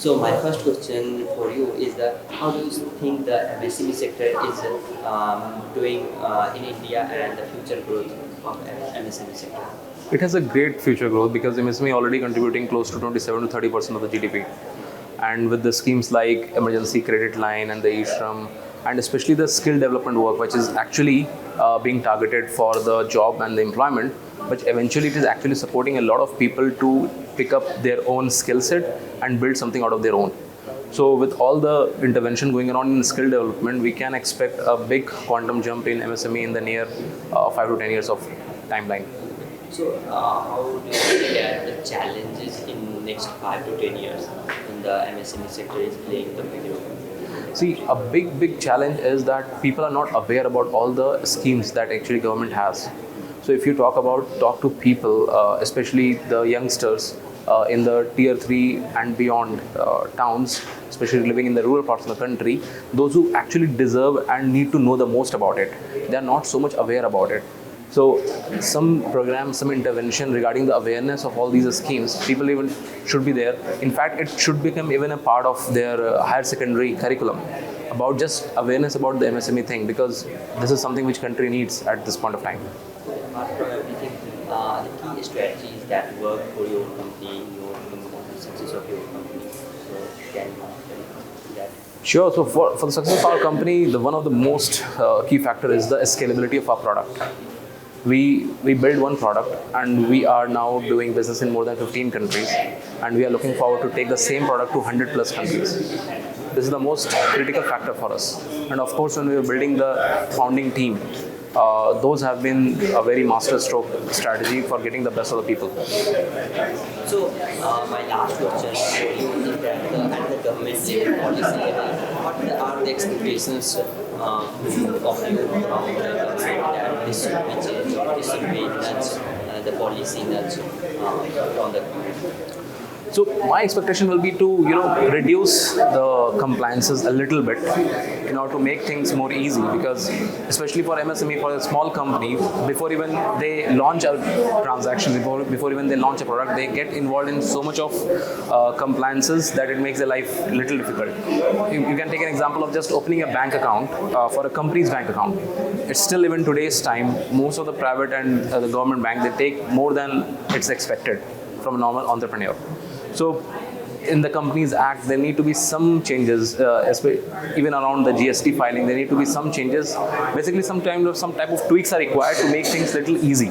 So my first question for you is that how do you think the MSME sector is doing in India and the future growth of MSME sector? It has a great future growth because MSME already contributing close to 27 to 30% of the GDP. And with the schemes like emergency credit line and the e-shram, and especially the skill development work, which is actually being targeted for the job and the employment, but eventually it is actually supporting a lot of people to pick up their own skill set and build something out of their own. So with all the intervention going on in skill development, we can expect a big quantum jump in MSME in the near 5 to 10 years of timeline. So how do you see that the challenges in next 5 to 10 years in the MSME sector is playing the big role? See, a big challenge is that people are not aware about all the schemes that actually government has. So if you talk to people, especially the youngsters in the tier 3 and beyond towns, especially living in the rural parts of the country, those who actually deserve and need to know the most about it, they are not so much aware about it. So some program, some intervention regarding the awareness of all these schemes, people even should be there. In fact, it should become even a part of their higher secondary curriculum about just awareness about the MSME thing, because this is something which country needs at this point of time. Apart from everything, the key strategies that work for your company, in the success of your company. So can you tell that? Sure. So for the success of our company, one of the most key factor is the scalability of our product. We build one product and we are now doing business in more than 15 countries, and we are looking forward to take the same product to 100 plus countries. This is the most critical factor for us. And of course, when we were building the founding team, those have been a very master stroke strategy for getting the best of the people. So my last question for you is that at the government level, policy level, what are the expectations of you from the government that this should be changed, this should be nudged, the policy nudge from the government? So my expectation will be to reduce the compliances a little bit in order to make things more easy, because especially for MSME, for a small company, before even they launch a transaction, before even they launch a product, they get involved in so much of compliances that it makes their life a little difficult. You can take an example of just opening a bank account for a company's bank account. It's still, even today's time, most of the private and the government bank, they take more than it's expected from a normal entrepreneur. So in the Companies Act, there need to be some changes, even around the GST filing, there need to be some changes. Basically, some type of tweaks are required to make things a little easy,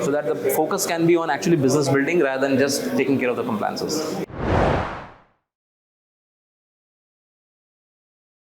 so that the focus can be on actually business building rather than just taking care of the compliances.